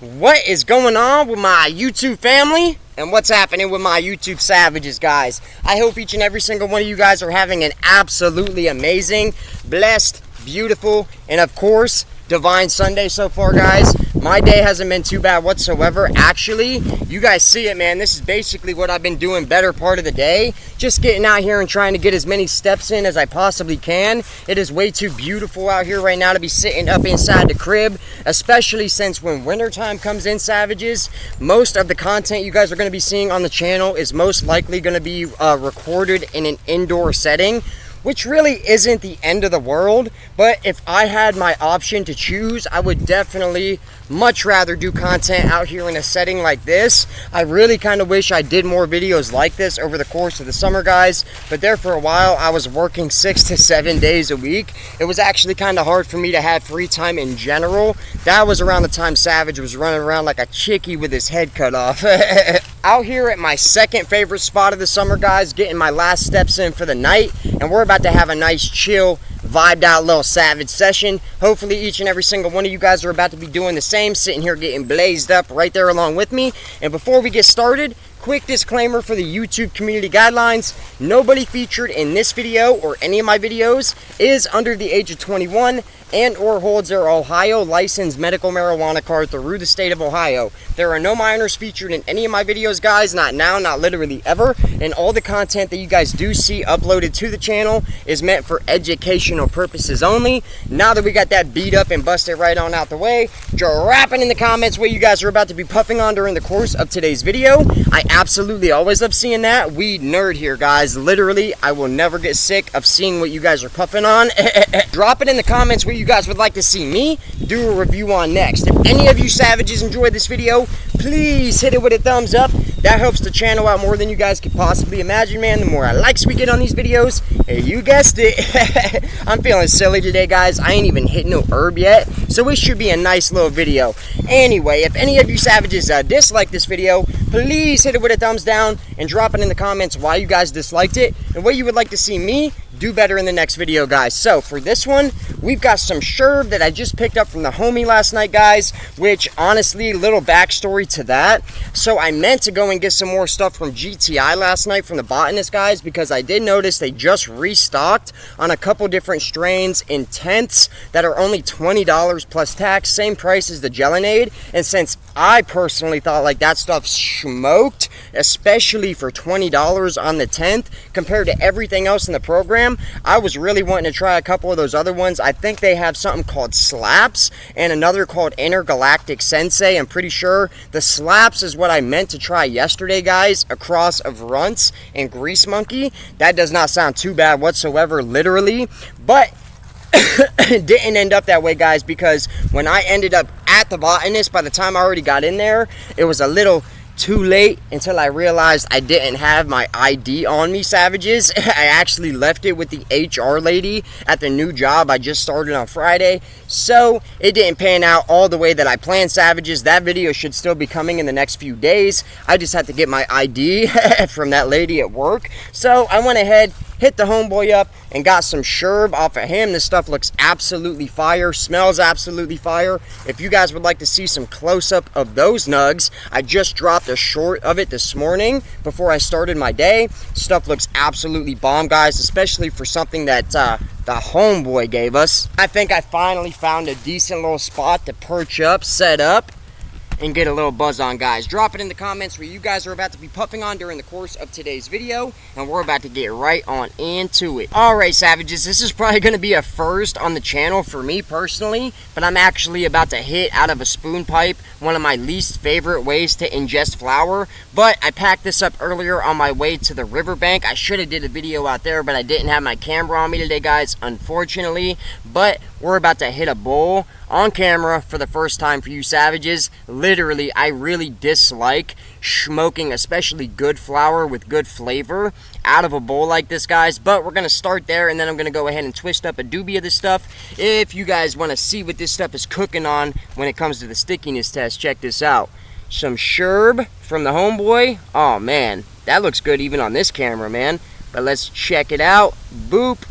What is going on with my YouTube family and what's happening with my YouTube savages, guys? I hope each and every single one of you guys are having an absolutely amazing, blessed, beautiful, and of course, divine Sunday so far, guys. My day hasn't been too bad whatsoever. Actually, you guys see it, man. This is basically what I've been doing better part of the day. Just getting out here and trying to get as many steps in as I possibly can. It is way too beautiful out here right now to be sitting up inside the crib, especially since when wintertime comes in, savages, most of the content you guys are going to be seeing on the channel is most likely going to be recorded in an indoor setting, which really isn't the end of the world. But if I had my option to choose, I would definitely much rather do content out here in a setting like this. I really kind of wish I did more videos like this over the course of the summer, guys, but there for a while I was working 6 to 7 days a week. It was actually kind of hard for me to have free time in general. That was around the time Savage was running around like a chickie with his head cut off. Out here at my second favorite spot of the summer, guys, getting my last steps in for the night, and we're about to have a nice chill, vibed out little Savage session. Hopefully each and every single one of you guys are about to be doing the same, sitting here getting blazed up right there along with me. And before we get started, quick disclaimer for the YouTube community guidelines: nobody featured in this video or any of my videos is under the age of 21 and or holds their Ohio licensed medical marijuana card through the state of Ohio. There are no minors featured in any of my videos, guys, not now, not literally ever, and all the content that you guys do see uploaded to the channel is meant for educational purposes only. Now that we got that beat up and busted right on out the way, drop it in the comments what you guys are about to be puffing on during the course of today's video. I absolutely always love seeing that. Weed nerd here, guys. Literally, I will never get sick of seeing what you guys are puffing on. Drop it in the comments what you guys would like to see me do a review on next. If any of you savages enjoyed this video, please hit it with a thumbs up. That helps the channel out more than you guys could possibly imagine, man. The more likes we get on these videos, you guessed it. I'm feeling silly today, guys. I ain't even hit no herb yet, so it should be a nice little video. Anyway, if any of you savages dislike this video, please hit it with a thumbs down and drop it in the comments why you guys disliked it and what you would like to see me do better in the next video, guys. So for this one, we've got some sherb that I just picked up from the homie last night, guys, which honestly, little backstory to that. So I meant to go and get some more stuff from GTI last night from the botanist, guys, because I did notice they just restocked on a couple different strains in tenths that are only $20 plus tax, same price as the Gelinade. And since I personally thought like that stuff smoked, especially for $20 on the 10th compared to everything else in the program, I was really wanting to try a couple of those other ones. I think they have something called Slaps and another called Intergalactic Sensei. I'm pretty sure the Slaps is what I meant to try yesterday, guys, a cross of Runts and Grease Monkey. That does not sound too bad whatsoever, literally, but it didn't end up that way, guys, because when I ended up at the botanist, by the time I already got in there, it was a little too late until I realized I didn't have my ID on me, savages. I actually left it with the HR lady at the new job I just started on Friday, so it didn't pan out all the way that I planned, savages. That video should still be coming in the next few days. I just had to get my ID from that lady at work, so I went ahead, hit the homeboy up, and got some sherb off of him. This stuff looks absolutely fire, smells absolutely fire. If you guys would like to see some close-up of those nugs, I just dropped a short of it this morning before I started my day. Stuff looks absolutely bomb, guys, especially for something that the homeboy gave us. I think I finally found a decent little spot to perch up, set up, and get a little buzz on, guys. Drop it in the comments where you guys are about to be puffing on during the course of today's video, and we're about to get right on into it. Alright, savages, this is probably going to be a first on the channel for me personally, but I'm actually about to hit out of a spoon pipe, one of my least favorite ways to ingest flower. But I packed this up earlier on my way to the riverbank. I should have did a video out there, but I didn't have my camera on me today, guys, unfortunately. But we're about to hit a bowl on camera for the first time for you savages. Literally, I really dislike smoking especially good flower with good flavor out of a bowl like this, guys, but we're gonna start there, and then I'm gonna go ahead and twist up a doobie of this stuff. If you guys want to see what this stuff is cooking on when it comes to the stickiness test, check this out. Some sherb from the homeboy. Oh man, that looks good even on this camera, man. But let's check it out. Boop.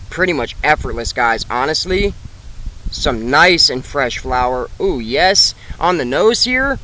Pretty much effortless, guys, honestly. Some nice and fresh flower. Ooh, yes. on the nose here.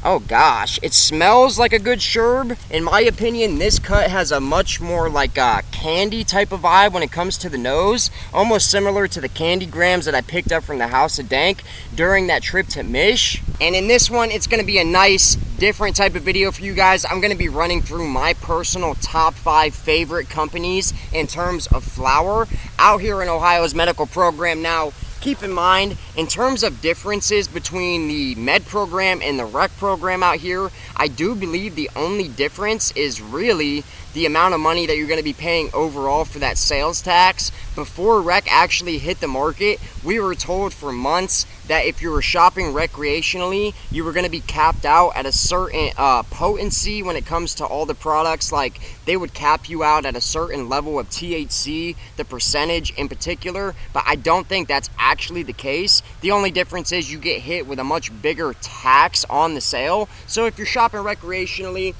Oh gosh, it smells like a good sherb. In my opinion, this cut has a much more like a candy type of vibe when it comes to the nose. Almost similar to the candy grams that I picked up from the House of Dank during that trip to Mish. And in this one, it's gonna be a nice, different type of video for you guys. I'm gonna be running through my personal top 5 favorite companies in terms of flower out here in Ohio's medical program. Now, keep in mind, in terms of differences between the med program and the rec program out here, I do believe the only difference is really the amount of money that you're going to be paying overall for that sales tax. Before rec actually hit the market, we were told for months that if you were shopping recreationally, you were going to be capped out at a certain potency when it comes to all the products. Like, they would cap you out at a certain level of THC, the percentage in particular, but I don't think that's actually the case. The only difference is you get hit with a much bigger tax on the sale. So if you're shopping recreationally,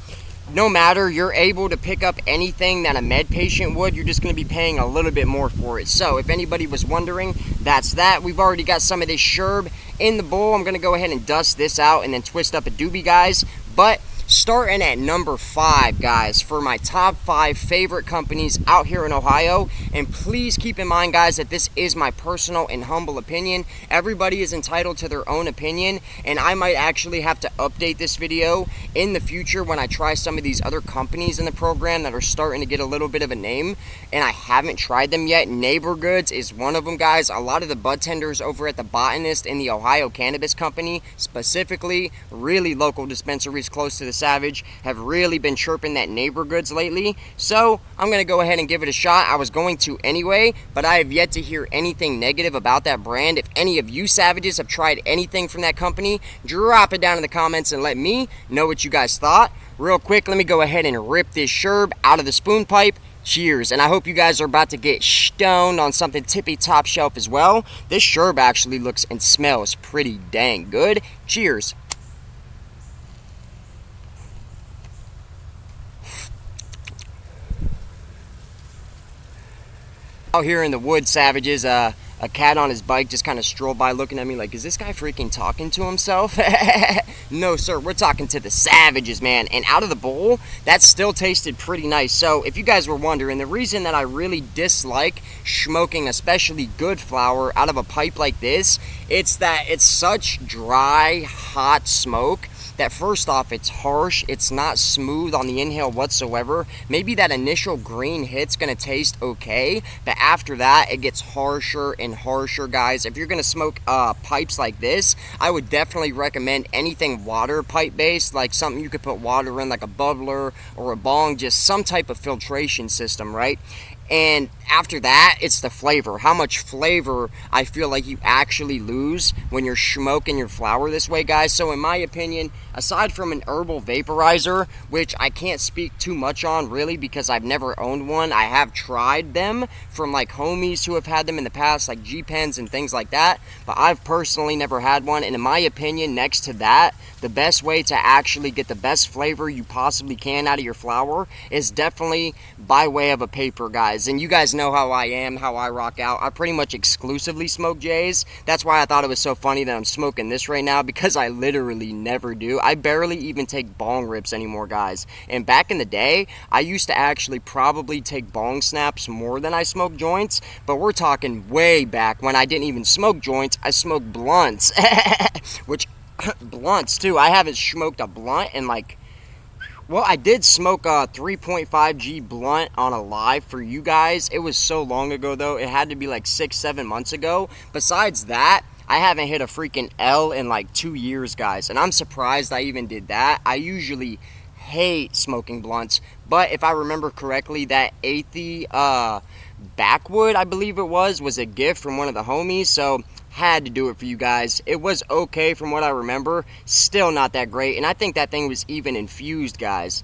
no matter, you're able to pick up anything that a med patient would. You're just going to be paying a little bit more for it. So if anybody was wondering, that's that. We've already got some of this sherb in the bowl. I'm going to go ahead and dust this out and then twist up a doobie, guys. But starting at number 5, guys, for my top 5 favorite companies out here in Ohio. And please keep in mind, guys, that this is my personal and humble opinion. Everybody is entitled to their own opinion, and I might actually have to update this video in the future when I try some of these other companies in the program that are starting to get a little bit of a name, and I haven't tried them yet. Neighbor Goods is one of them, guys. A lot of the bud tenders over at the Botanist and the Ohio Cannabis Company, specifically really local dispensaries close to the Savage, have really been chirping that Neighbor Goods lately. So I'm going to go ahead and give it a shot. I was going to anyway, but I have yet to hear anything negative about that brand. If any of you Savages have tried anything from that company, drop it down in the comments and let me know what you guys thought. Real quick, let me go ahead and rip this sherb out of the spoon pipe. Cheers, and I hope you guys are about to get stoned on something tippy top shelf as well. This sherb actually looks and smells pretty dang good. Cheers. Out here in the woods, Savages, a cat on his bike just kind of strolled by looking at me like, is this guy freaking talking to himself? No, sir, we're talking to the Savages, man. And out of the bowl, that still tasted pretty nice. So if you guys were wondering, the reason that I really dislike smoking especially good flower out of a pipe like this, it's that it's such dry, hot smoke that first off, it's harsh, it's not smooth on the inhale whatsoever. Maybe that initial green hit's gonna taste okay, but after that, it gets harsher and harsher, guys. If you're gonna smoke pipes like this, I would definitely recommend anything water pipe based, like something you could put water in, like a bubbler or a bong, just some type of filtration system, right? And after that, it's the flavor. How much flavor I feel like you actually lose when you're smoking your flower this way, guys. So in my opinion, aside from an herbal vaporizer, which I can't speak too much on really because I've never owned one, I have tried them from like homies who have had them in the past, like G-Pens and things like that, but I've personally never had one. And in my opinion, next to that, the best way to actually get the best flavor you possibly can out of your flower is definitely by way of a paper, guys. And you guys know how I am, how I rock out. I pretty much exclusively smoke J's. That's why I thought it was so funny that I'm smoking this right now, because I literally never do. I barely even take bong rips anymore, guys. And back in the day, I used to actually probably take bong snaps more than I smoked joints, but we're talking way back when I didn't even smoke joints. I smoked blunts, which blunts too. I haven't smoked a blunt in like, well, I did smoke a 3.5 G blunt on a live for you guys. It was so long ago though. It had to be like 6-7 months ago. Besides that, I haven't hit a freaking L in like 2 years, guys. And I'm surprised I even did that. I usually hate smoking blunts. But if I remember correctly, that Athey backwood, I believe it was a gift from one of the homies. So had to do it for you guys. It was okay from what I remember. Still not that great. And I think that thing was even infused, guys.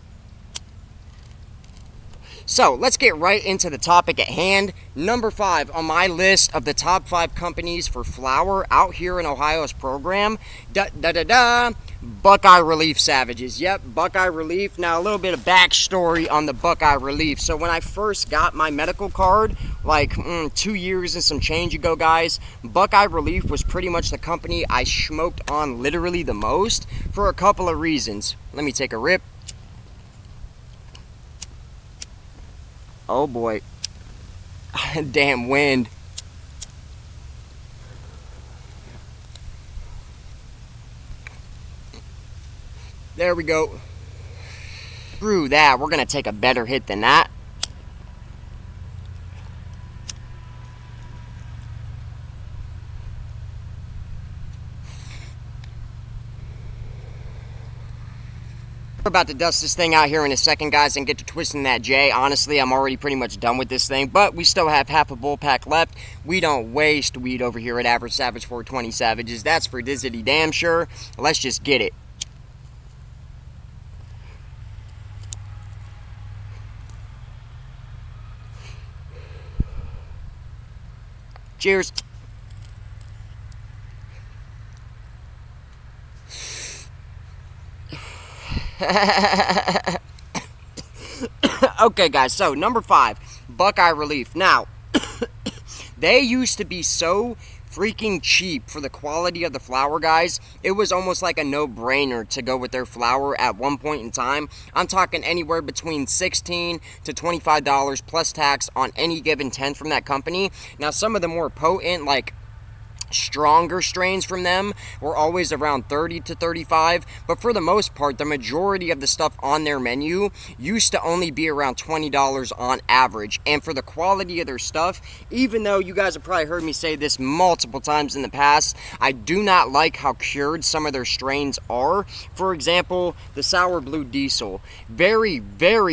So let's get right into the topic at hand. Number 5 on my list of the top 5 companies for flower out here in Ohio's program. Buckeye Relief Savages. Yep, Buckeye Relief. Now a little bit of backstory on the Buckeye Relief. So when I first got my medical card, like 2 years and some change ago, guys, Buckeye Relief was pretty much the company I smoked on literally the most for a couple of reasons. Let me take a rip. Oh boy. Damn wind. There we go. Screw that. We're going to take a better hit than that. We're about to dust this thing out here in a second, guys, and get to twisting that J. Honestly, I'm already pretty much done with this thing, but we still have half a bull pack left. We don't waste weed over here at Average Savage 420 Savages. That's for dizzity damn sure. Let's just get it. Cheers. Okay, guys, so number 5, Buckeye Relief. Now, they used to be so freaking cheap for the quality of the flower, guys. It was almost like a no-brainer to go with their flower at one point in time. I'm talking anywhere between $16 to $25 plus tax on any given 10 from that company. Now, some of the more potent, like stronger strains from them were always around 30 to 35, but for the most part the majority of the stuff on their menu used to only be around $20 on average. And for the quality of their stuff, even though you guys have probably heard me say this multiple times in the past, I do not like how cured some of their strains are. For example, the Sour Blue Diesel, very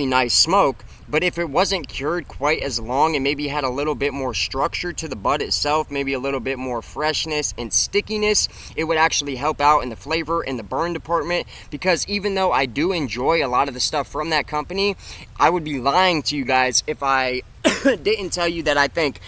nice smoke, but if it wasn't cured quite as long and maybe had a little bit more structure to the bud itself, maybe a little bit more freshness and stickiness, it would actually help out in the flavor and the burn department. Because even though I do enjoy a lot of the stuff from that company, I would be lying to you guys if I didn't tell you that I think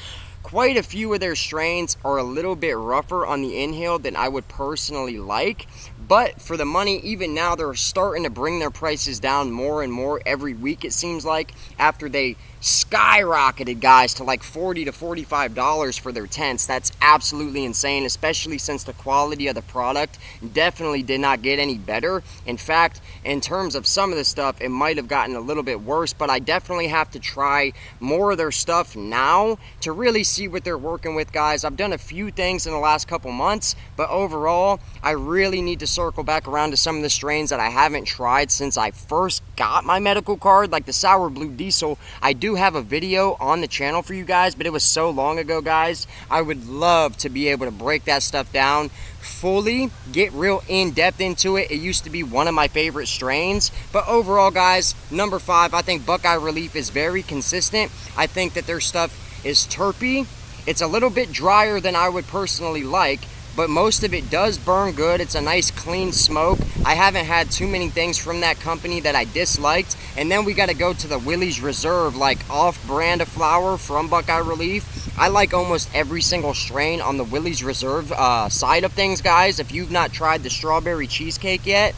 quite a few of their strains are a little bit rougher on the inhale than I would personally like. But for the money, even now, they're starting to bring their prices down more and more every week, it seems like, after they skyrocketed, guys, to like $40 to $45 for their tents. That's absolutely insane, especially since the quality of the product definitely did not get any better. In fact, in terms of some of the stuff, it might have gotten a little bit worse, but I definitely have to try more of their stuff now to really see what they're working with, guys. I've done a few things in the last couple months, but overall, I really need to circle back around to some of the strains that I haven't tried since I first got my medical card, like the Sour Blue Diesel. I do have a video on the channel for you guys, but it was so long ago, guys. I would love to be able to break that stuff down fully, get real in-depth into it. It used to be one of my favorite strains. But overall, guys, number 5, I think Buckeye Relief is very consistent. I think that their stuff is terpy. It's a little bit drier than I would personally like, but most of it does burn good. It's a nice clean smoke. I haven't had too many things from that company that I disliked. And then we got to go to the Willie's Reserve, like off-brand of flower from Buckeye Relief. I like almost every single strain on the Willie's Reserve side of things, guys. If you've not tried the strawberry cheesecake yet,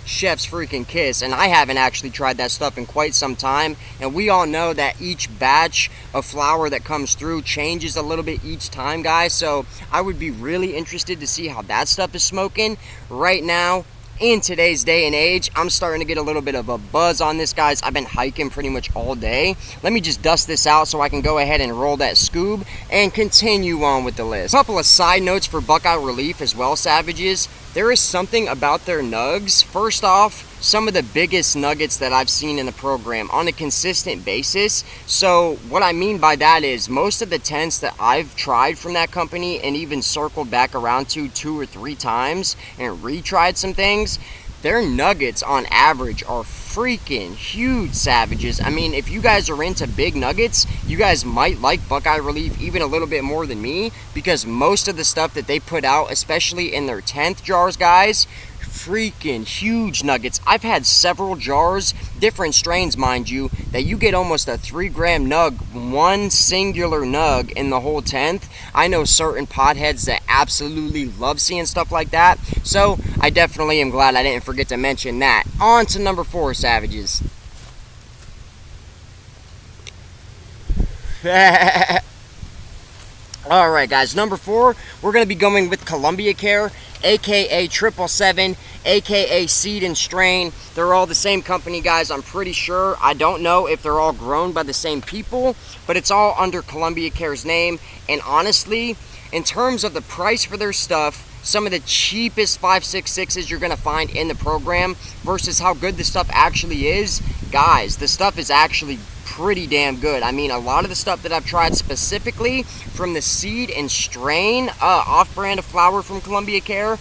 chef's freaking kiss. And I haven't actually tried that stuff in quite some time, and we all know that each batch of flower that comes through changes a little bit each time, guys. So I would be really interested to see how that stuff is smoking right now. In today's day and age, I'm starting to get a little bit of a buzz on this, guys. I've been hiking pretty much all day. Let me just dust this out so I can go ahead and roll that scoob and continue on with the list. A couple of side notes for Buckeye Relief as well, Savages. There is something about their nugs. First off, some of the biggest nuggets that I've seen in the program on a consistent basis. So what I mean by that is most of the tents that I've tried from that company and even circled back around to 2 or 3 times and retried some things, their nuggets on average are freaking huge, Savages. I mean, if you guys are into big nuggets, you guys might like Buckeye Relief even a little bit more than me, because most of the stuff that they put out, especially in their 10th jars, guys, freaking huge nuggets. I've had several jars, different strains mind you, that you get almost a 3-gram nug, one singular nug in the whole 10th. I know certain potheads that absolutely love seeing stuff like that, so I definitely am glad I didn't forget to mention that. On to number 4, Savages. Alright guys, number 4, we're going to be going with Columbia Care, aka 777, aka Seed and Strain. They're all the same company, guys, I'm pretty sure. I don't know if they're all grown by the same people, but it's all under Columbia Care's name. And honestly, in terms of the price for their stuff, some of the cheapest 5.66s you're going to find in the program versus how good the stuff actually is, guys, the stuff is actually pretty damn good. I mean, a lot of the stuff that I've tried specifically from the Seed and Strain off-brand of flower from Columbia Care,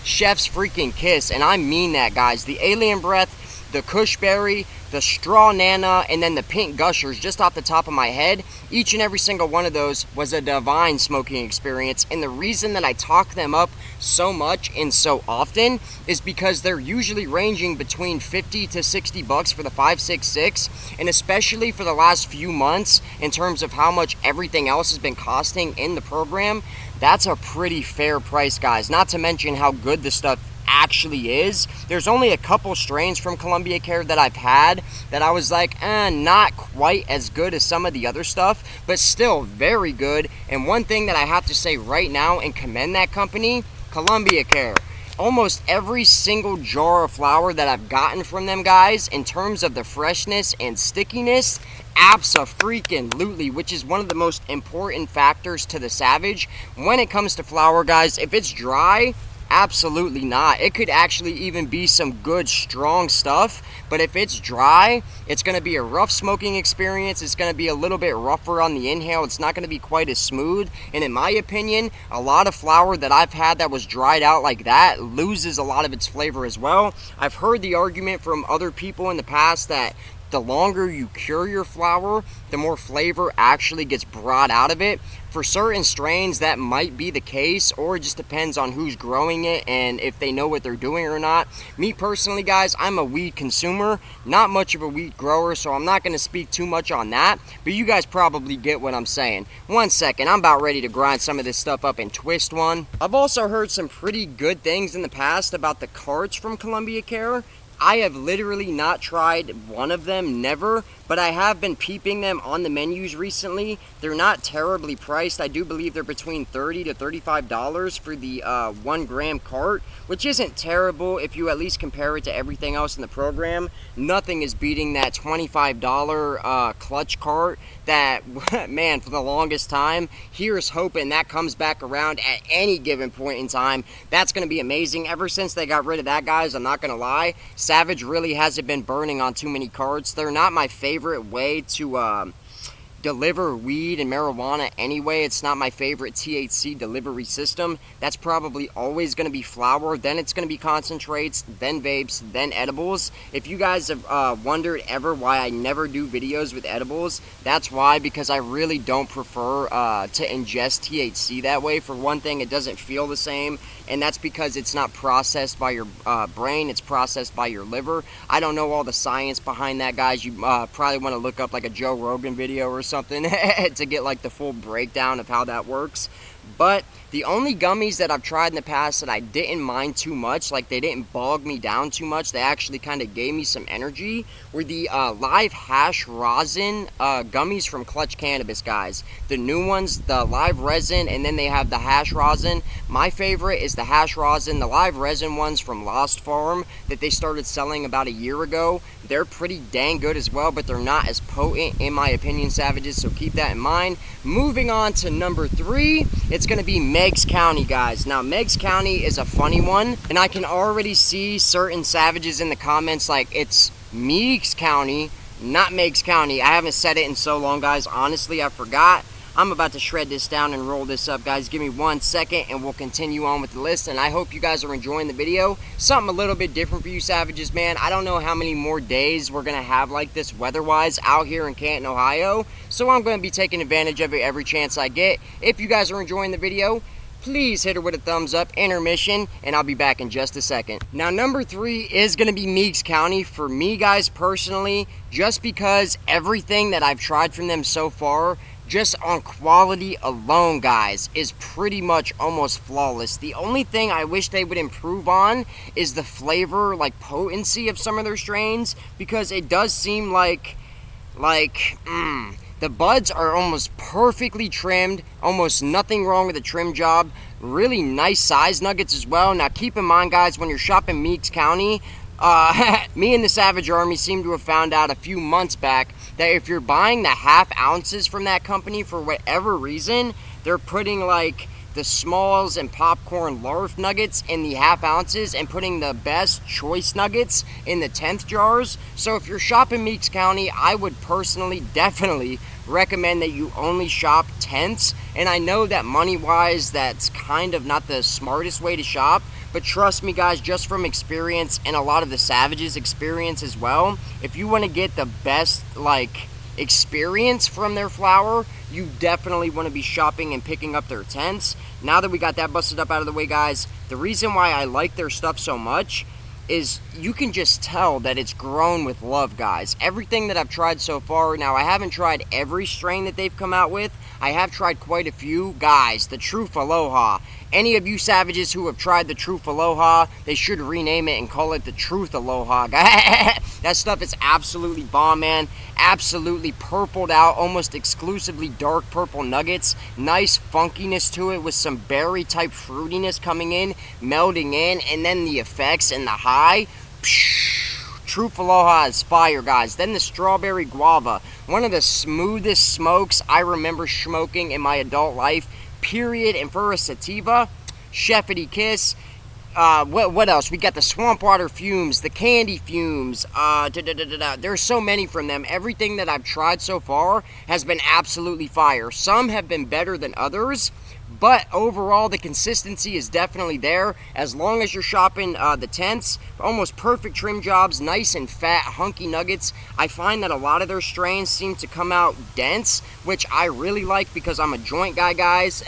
chef's freaking kiss. And I mean that, guys. The Alien Breath, the Kushberry, the Straw Nana, and then the Pink Gushers, just off the top of my head, each and every single one of those was a divine smoking experience. And the reason that I talk them up so much and so often is because they're usually ranging between 50 to 60 bucks for the 5.66, and especially for the last few months in terms of how much everything else has been costing in the program, that's a pretty fair price, guys. Not to mention how good the stuff actually is. There's only a couple strains from Columbia Care that I've had that I was like, not quite as good as some of the other stuff, but still very good. And one thing that I have to say right now and commend that company, Columbia Care. Almost every single jar of flower that I've gotten from them, guys, in terms of the freshness and stickiness, abso-freaking-lutely, which is one of the most important factors to the Savage. When it comes to flower, guys, if it's dry, absolutely not. It could actually even be some good, strong stuff, but if it's dry, it's going to be a rough smoking experience. It's going to be a little bit rougher on the inhale. It's not going to be quite as smooth, and in my opinion, a lot of flower that I've had that was dried out like that loses a lot of its flavor as well. I've heard the argument from other people in the past that the longer you cure your flower, the more flavor actually gets brought out of it. For certain strains, that might be the case, or it just depends on who's growing it and if they know what they're doing or not. Me personally, guys, I'm a weed consumer, not much of a weed grower, so I'm not going to speak too much on that, but you guys probably get what I'm saying. One second, I'm about ready to grind some of this stuff up and twist one. I've also heard some pretty good things in the past about the carts from Columbia Care. I have literally not tried one of them, never, but I have been peeping them on the menus recently. They're not terribly priced. I do believe they're between $30 to $35 for the 1 gram cart, which isn't terrible if you at least compare it to everything else in the program. Nothing is beating that $25 clutch cart that, man, for the longest time, here's hoping that comes back around at any given point in time. That's going to be amazing. Ever since they got rid of that, guys, I'm not going to lie, Savage really hasn't been burning on too many carts. They're not my favorite way to deliver weed and marijuana anyway. It's not my favorite THC delivery system. That's probably always going to be flower, then it's going to be concentrates, then vapes, then edibles. If you guys have wondered ever why I never do videos with edibles, that's why, because I really don't prefer to ingest THC that way. For one thing, it doesn't feel the same, and that's because it's not processed by your brain, it's processed by your liver. I don't know all the science behind that, guys. You probably want to look up like a Joe Rogan video or something to get like the full breakdown of how that works. But the only gummies that I've tried in the past that I didn't mind too much, like they didn't bog me down too much, they actually kind of gave me some energy, were the live hash rosin gummies from Clutch Cannabis, guys. The new ones, the live resin, and then they have the hash rosin. My favorite is the hash rosin. The live resin ones from Lost Farm that they started selling about a year ago, they're pretty dang good as well, but they're not as potent in my opinion, Savages, so keep that in mind. Moving on to number 3, it's going to be Meigs County, guys. Now, Meigs County is a funny one, and I can already see certain Savages in the comments like it's Meigs County, not Meigs County. I haven't said it in so long, guys. Honestly, I forgot. I'm about to shred this down and roll this up, guys. Give me 1 second and we'll continue on with the list, and I hope you guys are enjoying the video. Something a little bit different for you Savages, man. I don't know how many more days we're going to have like this weather-wise out here in Canton, Ohio, so I'm going to be taking advantage of it every chance I get. If you guys are enjoying the video, please hit her with a thumbs up. Intermission, and I'll be back in just a second. Now, number 3 is going to be Meigs County for me, guys, personally, just because everything that I've tried from them so far, just on quality alone, guys, is pretty much almost flawless. The only thing I wish they would improve on is the flavor, like potency of some of their strains, because it does seem like the buds are almost perfectly trimmed, almost nothing wrong with the trim job. Really nice size nuggets as well. Now keep in mind, guys, when you're shopping Meigs County, me and the Savage Army seem to have found out a few months back that if you're buying the half ounces from that company, for whatever reason, they're putting like the smalls and popcorn larf nuggets in the half ounces and putting the best choice nuggets in the 10th jars. So if you're shopping Meigs County, I would personally definitely recommend that you only shop 10ths. And I know that money wise, that's kind of not the smartest way to shop, but trust me, guys, just from experience and a lot of the Savages experience as well, if you want to get the best like experience from their flower, you definitely want to be shopping and picking up their 10ths. Now that we got that busted up out of the way, guys, the reason why I like their stuff so much is you can just tell that it's grown with love, guys. Everything that I've tried so far, now I haven't tried every strain that they've come out with. I have tried quite a few. Guys, the Truth Aloha. Any of you Savages who have tried the Truth Aloha, they should rename it and call it the Truth Aloha. That stuff is absolutely bomb, man. Absolutely purpled out, almost exclusively dark purple nuggets. Nice funkiness to it with some berry type fruitiness coming in, melding in, and then the effects and the high. Truth Aloha is fire, guys. Then the Strawberry Guava. One of the smoothest smokes I remember smoking in my adult life, period. And for a sativa, Chefity Kiss. What else? We got the Swamp Water Fumes, the Candy Fumes. There's so many from them. Everything that I've tried so far has been absolutely fire. Some have been better than others, but overall the consistency is definitely there. As long as you're shopping the 10ths, almost perfect trim jobs, nice and fat, hunky nuggets. I find that a lot of their strains seem to come out dense, which I really like because I'm a joint guy, guys.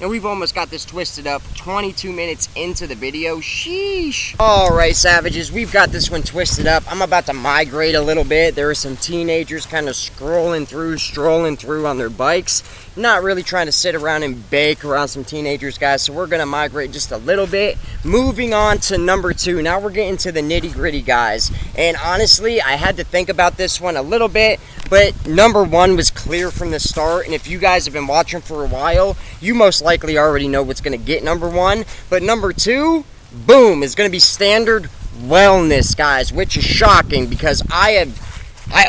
And we've almost got this twisted up 22 minutes into the video. Sheesh. Alright, Savages, we've got this one twisted up. I'm about to migrate a little bit. There are some teenagers kind of strolling through on their bikes. Not really trying to sit around and bake around some teenagers, guys, so we're going to migrate just a little bit. Moving on to number 2. Now we're getting to the nitty-gritty, guys. And honestly, I had to think about this one a little bit, but number 1 was clear from the start. And if you guys have been watching for a while, you most likely already know what's going to get number 1. But number 2, boom, is going to be Standard Wellness, guys, which is shocking because I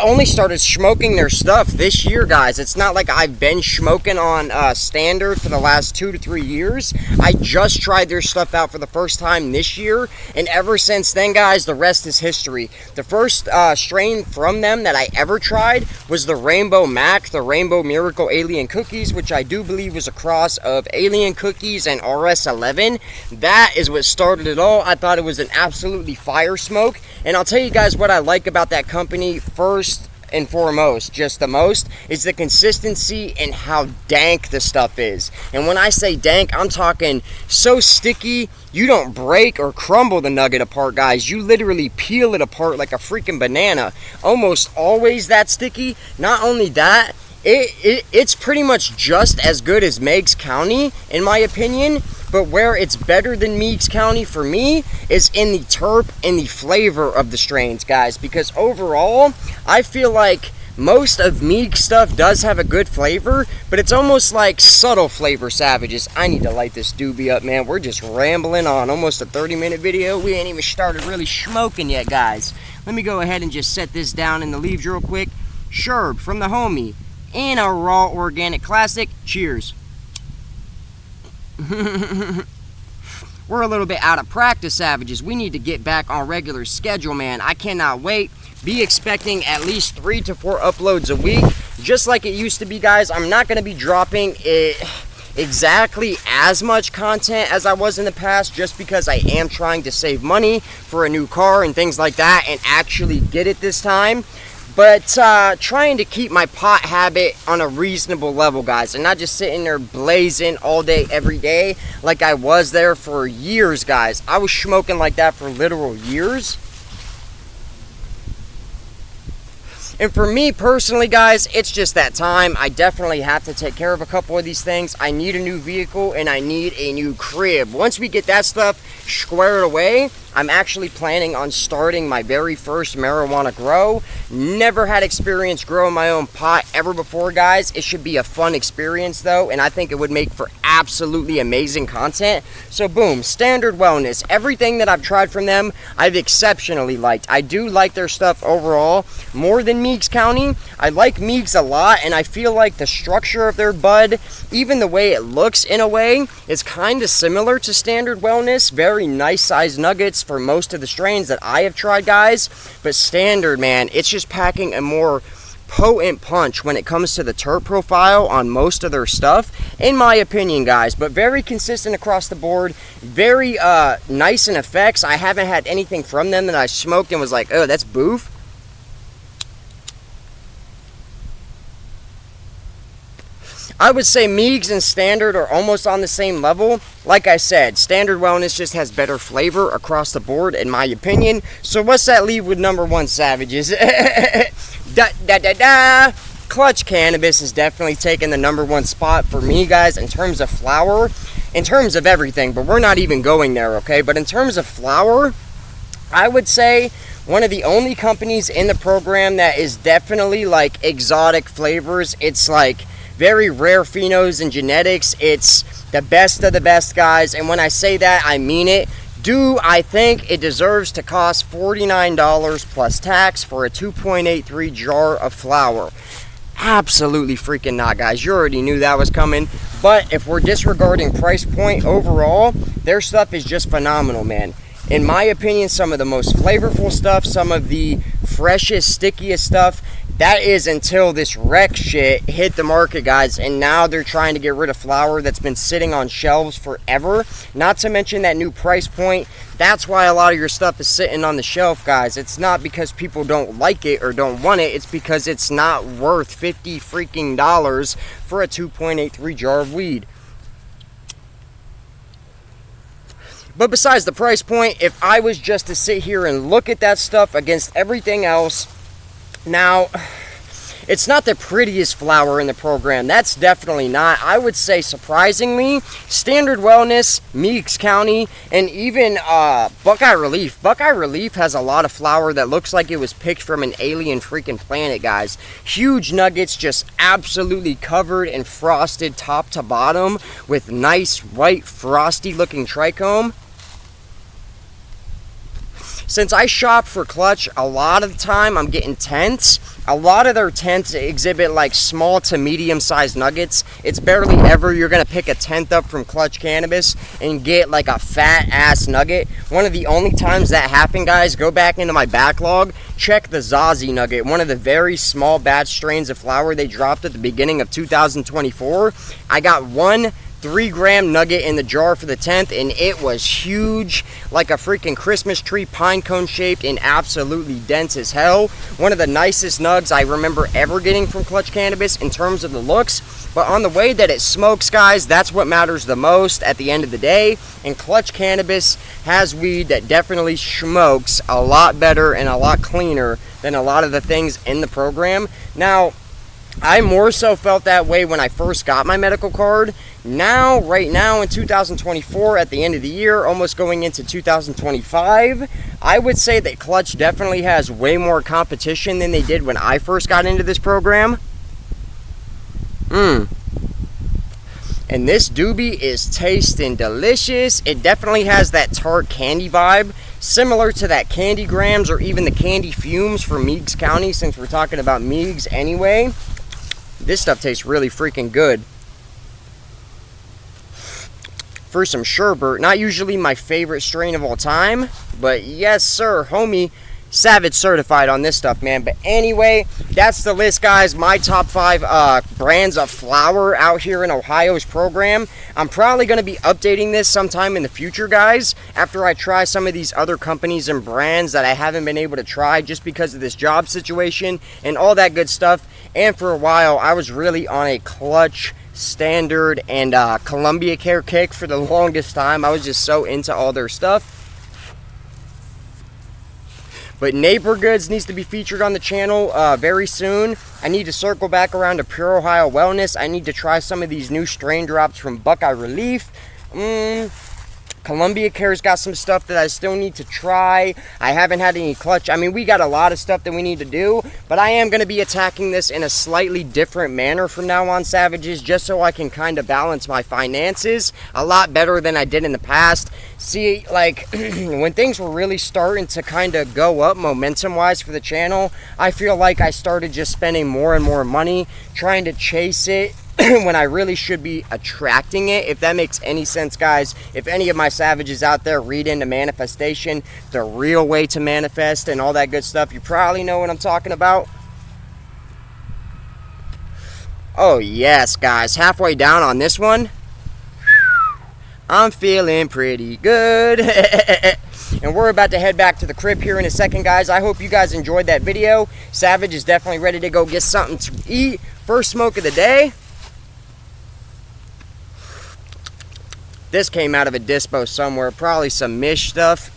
only started smoking their stuff this year, guys. It's not like I've been smoking on Standard for the last 2 to 3 years. I just tried their stuff out for the first time this year, and ever since then, guys, the rest is history. The first strain from them that I ever tried was the Rainbow Mac, the Rainbow Miracle Alien Cookies, which I do believe was a cross of Alien Cookies and RS11. That is what started it all. I thought it was an absolutely fire smoke, and I'll tell you guys what I like about that company first and foremost, just the most, is the consistency and how dank the stuff is. And when I say dank, I'm talking so sticky, you don't break or crumble the nugget apart, guys. You literally peel it apart like a freaking banana. Almost always that sticky. Not only that, it's pretty much just as good as Meigs County, in my opinion. But where it's better than Meigs County for me is in the terp and the flavor of the strains, guys. Because overall, I feel like most of Meigs stuff does have a good flavor, but it's almost like subtle flavor, Savages. I need to light this doobie up, man. We're just rambling on. Almost a 30-minute video. We ain't even started really smoking yet, guys. Let me go ahead and just set this down in the leaves real quick. Sherb from the homie in a raw organic classic. Cheers. We're a little bit out of practice, Savages. We need to get back on regular schedule, man. I cannot wait. Be expecting at least 3 to 4 uploads a week, just like it used to be, guys. I'm not going to be dropping exactly as much content as I was in the past, just because I am trying to save money for a new car and things like that and actually get it this time. But trying to keep my pot habit on a reasonable level, guys, and not just sitting there blazing all day, every day, like I was there for years, guys. I was smoking like that for literal years. And for me personally, guys, it's just that time. I definitely have to take care of a couple of these things. I need a new vehicle and I need a new crib. Once we get that stuff squared away, I'm actually planning on starting my very first marijuana grow. Never had experience growing my own pot ever before, guys. It should be a fun experience though, and I think it would make for absolutely amazing content. So boom, Standard Wellness. Everything that I've tried from them, I've exceptionally liked. I do like their stuff overall more than Meigs County. I like Meigs a lot, and I feel like the structure of their bud, even the way it looks in a way, is kind of similar to Standard Wellness. Very nice sized nuggets for most of the strains that I have tried, guys. But Standard, man, it's just packing a more potent punch when it comes to the terp profile on most of their stuff, in my opinion, guys. But very consistent across the board, very nice in effects. I haven't had anything from them that I smoked and was like, oh, that's boof. I would say Meigs and Standard are almost on the same level. Like I said, Standard Wellness just has better flavor across the board, in my opinion. So what's that leave with number one, Savages? Clutch Cannabis is definitely taking the number one spot for me, guys, in terms of flower, in terms of everything. But we're not even going there, okay? But in terms of flower, I would say one of the only companies in the program that is definitely like exotic flavors. It's like very rare phenos and genetics. It's the best of the best, guys. And when I say that, I mean it. Do I think it deserves to cost $49 plus tax for a 2.83 jar of flour? Absolutely freaking not, guys. You already knew that was coming. But if we're disregarding price point overall, their stuff is just phenomenal, man. In my opinion, some of the most flavorful stuff, some of the freshest, stickiest stuff. That is until this wreck shit hit the market, guys, and now they're trying to get rid of flour that's been sitting on shelves forever. Not to mention that new price point. That's why a lot of your stuff is sitting on the shelf, guys. It's not because people don't like it or don't want it. It's because it's not worth $50 freaking dollars for a 2.83 jar of weed. But besides the price point, if I was just to sit here and look at that stuff against everything else, now, it's not the prettiest flower in the program. That's definitely not. I would say, surprisingly, Standard Wellness, Meigs County, and even Buckeye Relief. Buckeye Relief has a lot of flower that looks like it was picked from an alien freaking planet, guys. Huge nuggets, just absolutely covered and frosted top to bottom with nice, white, frosty-looking trichome. Since I shop for Clutch, a lot of the time I'm getting tents. A lot of their tents exhibit like small to medium sized nuggets. It's barely ever you're going to pick a tent up from Clutch Cannabis and get like a fat ass nugget. One of the only times that happened, guys, go back into my backlog, check the Zazie nugget, one of the very small batch strains of flower they dropped at the beginning of 2024. I got one 3-gram nugget in the jar for the 10th, and it was huge, like a freaking Christmas tree, pine cone shaped, and absolutely dense as hell. One of the nicest nugs I remember ever getting from Clutch Cannabis in terms of the looks. But on the way that it smokes, guys, that's what matters the most at the end of the day. And Clutch Cannabis has weed that definitely smokes a lot better and a lot cleaner than a lot of the things in the program. Now, I more so felt that way when I first got my medical card. Now, right now in 2024, at the end of the year, almost going into 2025, I would say that Clutch definitely has way more competition than they did when I first got into this program. And this doobie is tasting delicious. It definitely has that tart candy vibe, similar to that Candy Grams or even the Candy Fumes from Meigs County, since we're talking about Meigs anyway. This stuff tastes really freaking good. For some sherbet, not usually my favorite strain of all time, but yes sir, homie, Savage certified on this stuff, man. But anyway, that's the list, guys. My top 5 brands of flower out here in Ohio's program. I'm probably going to be updating this sometime in the future, guys, after I try some of these other companies and brands that I haven't been able to try just because of this job situation and all that good stuff. And for a while, I was really on a Clutch, Standard, and Columbia Care kick for the longest time. I was just so into all their stuff. But Neighbor Goods needs to be featured on the channel very soon. I need to circle back around to Pure Ohio Wellness. I need to try some of these new strain drops from Buckeye Relief. Columbia Care's got some stuff that I still need to try. I haven't had any Clutch. I mean, we got a lot of stuff that we need to do, but I am going to be attacking this in a slightly different manner from now on, Savages, just so I can kind of balance my finances a lot better than I did in the past. See, like, when things were really starting to kind of go up momentum-wise for the channel, I feel like I started just spending more and more money trying to chase it when I really should be attracting it, if that makes any sense, guys. If any of my Savages out there read into manifestation, the real way to manifest and all that good stuff, you probably know what I'm talking about. Oh yes, guys, halfway down on this one, I'm feeling pretty good. And we're about to head back to the crib here in a second, guys. I hope you guys enjoyed that video. Savage is definitely ready to go get something to eat. First smoke of the day. This came out of a dispo somewhere, probably some Mish stuff.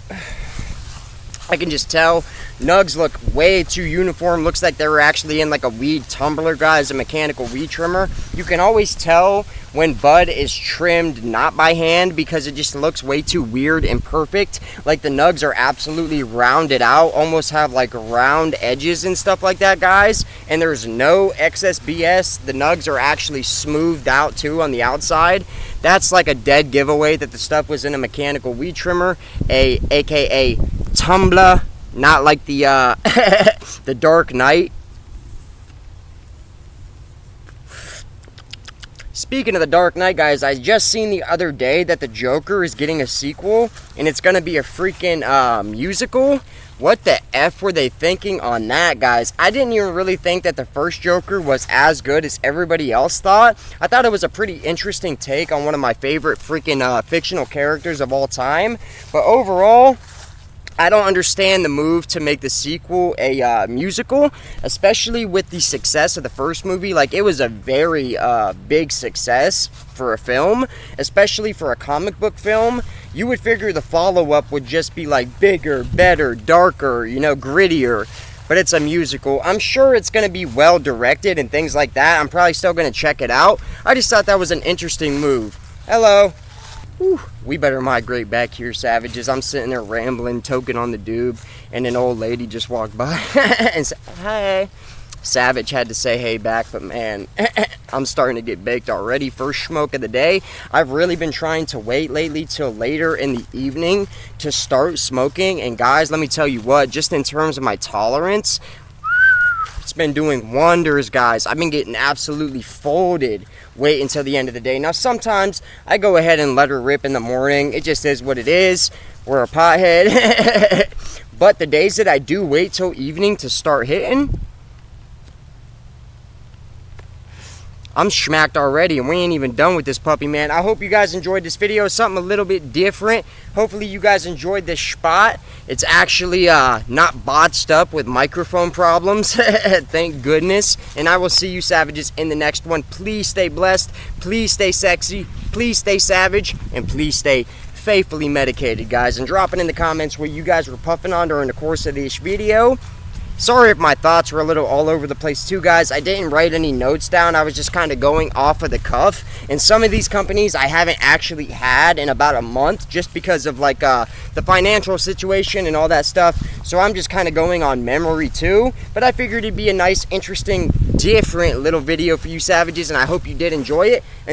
I can just tell. Nugs look way too uniform. Looks like they were actually in like a weed tumbler, guys, a mechanical weed trimmer. You can always tell when bud is trimmed not by hand because it just looks way too weird and perfect. Like the nugs are absolutely rounded out, almost have like round edges and stuff like that, guys. And there's no excess BS. The nugs are actually smoothed out too on the outside. That's like a dead giveaway that the stuff was in a mechanical weed trimmer, aka tumbler. Not like the the Dark Knight. Speaking of the Dark Knight, guys, I just seen the other day that the Joker is getting a sequel, and it's gonna be a freaking musical. What the F were they thinking on that, guys? I didn't even really think that the first Joker was as good as everybody else thought. I thought it was a pretty interesting take on one of my favorite freaking fictional characters of all time. But overall, I don't understand the move to make the sequel a musical, especially with the success of the first movie. Like, it was a very big success for a film, especially for a comic book film. You would figure the follow-up would just be like bigger, better, darker, you know, grittier. But it's a musical. I'm sure it's going to be well directed and things like that. I'm probably still going to check it out. I just thought that was an interesting move. Hello. Whew. We better migrate back here, Savages. I'm sitting there rambling, toking on the doob, and an old lady just walked by and said, hey. Savage had to say hey back, but man, I'm starting to get baked already. First smoke of the day. I've really been trying to wait lately till later in the evening to start smoking, and guys, let me tell you what, just in terms of my tolerance, it's been doing wonders, guys. I've been getting absolutely folded. Wait until the end of the day. Now, sometimes I go ahead and let her rip in the morning. It just is what it is. We're a pothead. But the days that I do wait till evening to start hitting, I'm smacked already, and we ain't even done with this puppy, man. I hope you guys enjoyed this video. Something a little bit different. Hopefully you guys enjoyed this spot. It's actually not botched up with microphone problems. Thank goodness. And I will see you, Savages, in the next one. Please stay blessed. Please stay sexy. Please stay savage. And please stay faithfully medicated, guys. And drop it in the comments what you guys were puffing on during the course of this video. Sorry if my thoughts were a little all over the place too, guys. I didn't write any notes down. I was just kind of going off of the cuff. And some of these companies I haven't actually had in about a month just because of like the financial situation and all that stuff. So I'm just kind of going on memory too. But I figured it'd be a nice, interesting, different little video for you, Savages. And I hope you did enjoy it.